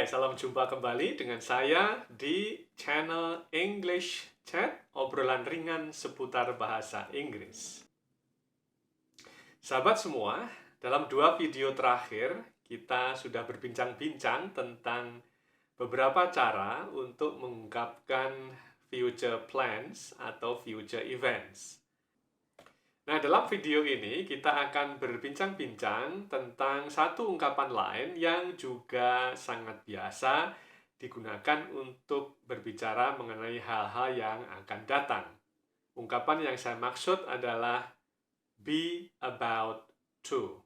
salam jumpa kembali dengan saya di channel English Chat, obrolan ringan seputar bahasa Inggris. Sahabat semua, dalam 2 video terakhir, kita sudah berbincang-bincang tentang beberapa cara untuk mengungkapkan future plans atau future events. Nah, dalam video ini kita akan berbincang-bincang tentang satu ungkapan lain yang juga sangat biasa digunakan untuk berbicara mengenai hal-hal yang akan datang. Ungkapan yang saya maksud adalah be about to.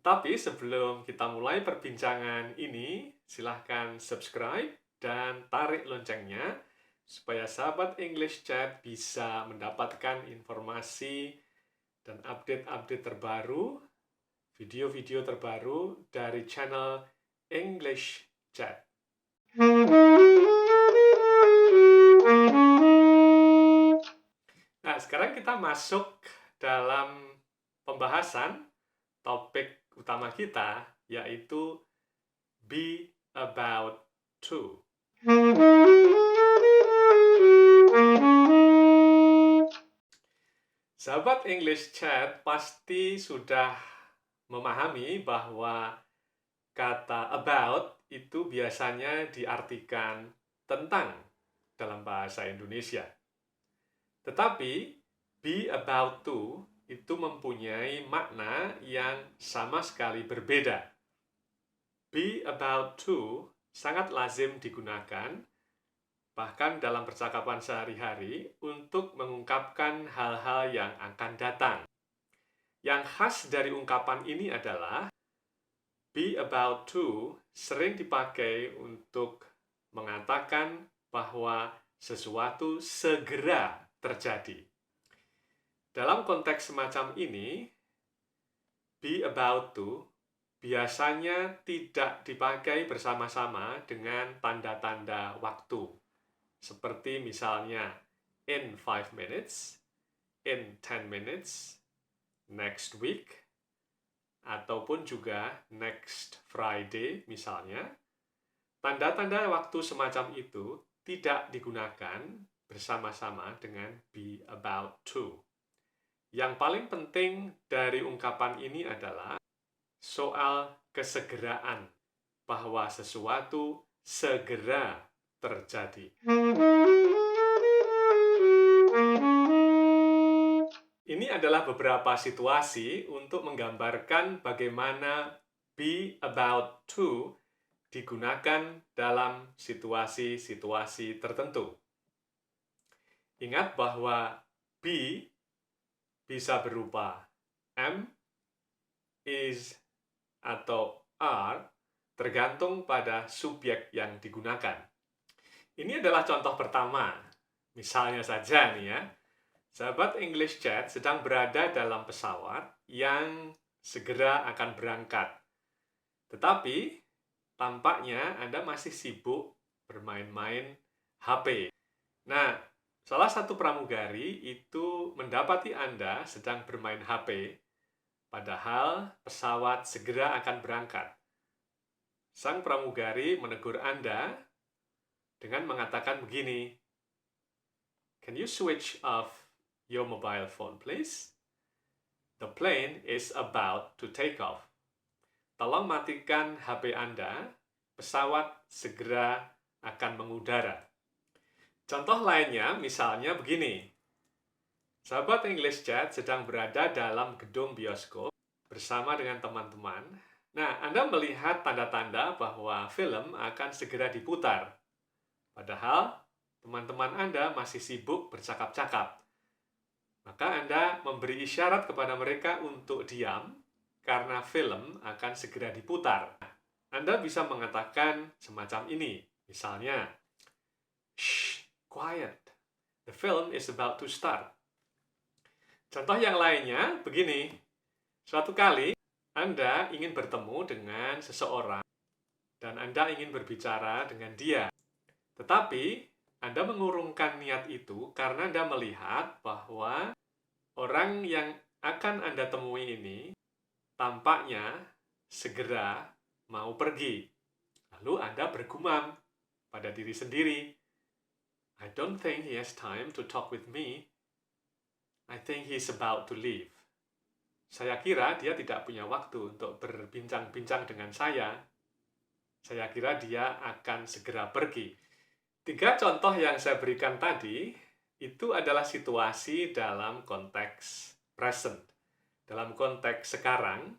Tapi sebelum kita mulai perbincangan ini, silahkan subscribe dan tarik loncengnya supaya sahabat English Chat bisa mendapatkan informasi dan update-update terbaru, video-video terbaru dari channel English Chat. Nah, sekarang kita masuk dalam pembahasan topik utama kita, yaitu be about to. Sahabat English Chat pasti sudah memahami bahwa kata about itu biasanya diartikan tentang dalam bahasa Indonesia. Tetapi be about to itu mempunyai makna yang sama sekali berbeda. Be about to sangat lazim digunakan bahkan dalam percakapan sehari-hari untuk mengungkapkan hal-hal yang akan datang. Yang khas dari ungkapan ini adalah be about to sering dipakai untuk mengatakan bahwa sesuatu segera terjadi. Dalam konteks semacam ini, be about to biasanya tidak dipakai bersama-sama dengan tanda-tanda waktu. Seperti misalnya in 5 minutes, in 10 minutes, next week, ataupun juga next Friday misalnya. Tanda-tanda waktu semacam itu tidak digunakan bersama-sama dengan be about to. Yang paling penting dari ungkapan ini adalah soal kesegeraan, bahwa sesuatu segera terjadi. Ini adalah beberapa situasi untuk menggambarkan bagaimana be about to digunakan dalam situasi-situasi tertentu. Ingat bahwa be bisa berupa am, is, atau are, tergantung pada subjek yang digunakan. Ini adalah contoh pertama. Misalnya saja nih ya, sahabat English Chat sedang berada dalam pesawat yang segera akan berangkat. Tetapi tampaknya Anda masih sibuk bermain-main HP. Nah, salah satu pramugari itu mendapati Anda sedang bermain HP, padahal pesawat segera akan berangkat. Sang pramugari menegur Anda dengan mengatakan begini, "Can you switch off your mobile phone, please? The plane is about to take off." Tolong matikan HP Anda, pesawat segera akan mengudara. Contoh lainnya misalnya begini, sahabat English Chat sedang berada dalam gedung bioskop bersama dengan teman-teman. Nah, Anda melihat tanda-tanda bahwa film akan segera diputar. Padahal teman-teman Anda masih sibuk bercakap-cakap. Maka Anda memberi isyarat kepada mereka untuk diam karena film akan segera diputar. Anda bisa mengatakan semacam ini. Misalnya, "Shh, quiet. The film is about to start." Contoh yang lainnya begini. Suatu kali Anda ingin bertemu dengan seseorang dan Anda ingin berbicara dengan dia. Tetapi Anda mengurungkan niat itu karena Anda melihat bahwa orang yang akan Anda temui ini tampaknya segera mau pergi. Lalu Anda bergumam pada diri sendiri, I don't think he has time to talk with me. I think he's about to leave. Saya kira dia tidak punya waktu untuk berbincang-bincang dengan saya. Saya kira dia akan segera pergi. 3 contoh yang saya berikan tadi, itu adalah situasi dalam konteks present, dalam konteks sekarang,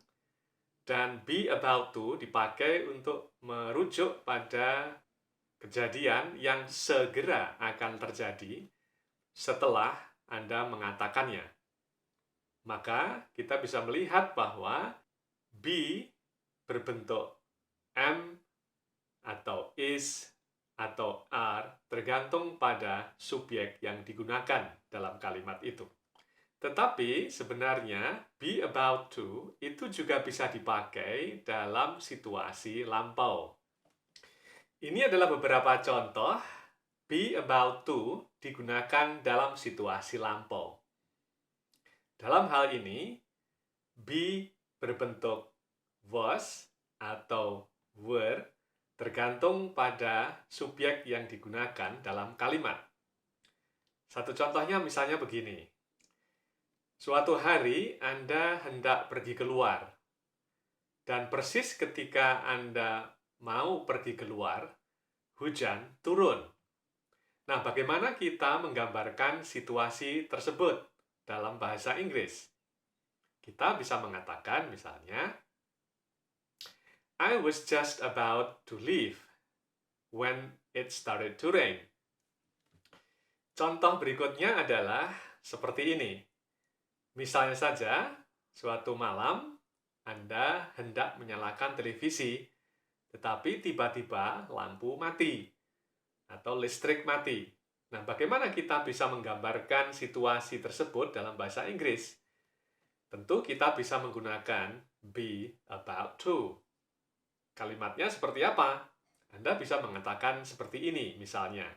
dan be about to dipakai untuk merujuk pada kejadian yang segera akan terjadi setelah Anda mengatakannya. Maka kita bisa melihat bahwa be berbentuk am atau is atau are tergantung pada subjek yang digunakan dalam kalimat itu. Tetapi sebenarnya be about to itu juga bisa dipakai dalam situasi lampau. Ini adalah beberapa contoh be about to digunakan dalam situasi lampau. Dalam hal ini, be berbentuk was atau were tergantung pada subjek yang digunakan dalam kalimat. Satu contohnya misalnya begini. Suatu hari Anda hendak pergi keluar, dan persis ketika Anda mau pergi keluar, hujan turun. Nah, bagaimana kita menggambarkan situasi tersebut dalam bahasa Inggris? Kita bisa mengatakan misalnya, I was just about to leave when it started to rain. Contoh berikutnya adalah seperti ini. Misalnya saja, suatu malam Anda hendak menyalakan televisi, tetapi tiba-tiba lampu mati atau listrik mati. Nah, bagaimana kita bisa menggambarkan situasi tersebut dalam bahasa Inggris? Tentu kita bisa menggunakan be about to. Kalimatnya seperti apa? Anda bisa mengatakan seperti ini, misalnya.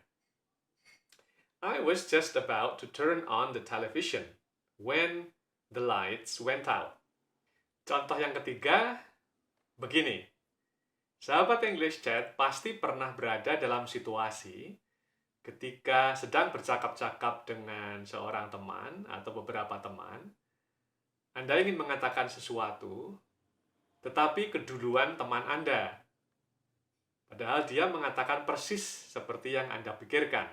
I was just about to turn on the television when the lights went out. Contoh yang ketiga, begini. Sahabat English Chat pasti pernah berada dalam situasi ketika sedang bercakap-cakap dengan seorang teman atau beberapa teman. Anda ingin mengatakan sesuatu, tetapi keduluan teman Anda. Padahal dia mengatakan persis seperti yang Anda pikirkan.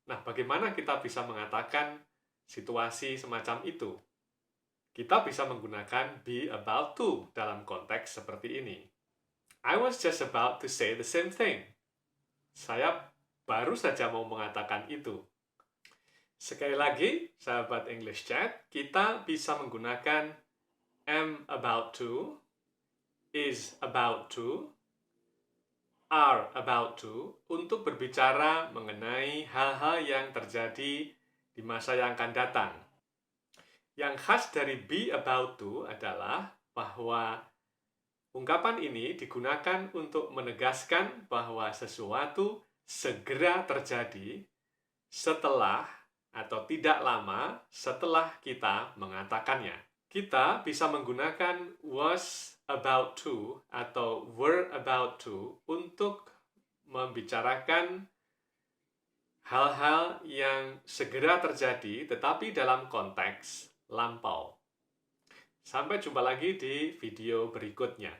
Nah, bagaimana kita bisa mengatakan situasi semacam itu? Kita bisa menggunakan be about to dalam konteks seperti ini. I was just about to say the same thing. Saya baru saja mau mengatakan itu. Sekali lagi, sahabat English Chat, kita bisa menggunakan am about to, is about to, are about to untuk berbicara mengenai hal-hal yang terjadi di masa yang akan datang. Yang khas dari be about to adalah bahwa ungkapan ini digunakan untuk menegaskan bahwa sesuatu segera terjadi setelah atau tidak lama setelah kita mengatakannya. Kita bisa menggunakan was about to atau were about to untuk membicarakan hal-hal yang segera terjadi tetapi dalam konteks lampau. Sampai jumpa lagi di video berikutnya.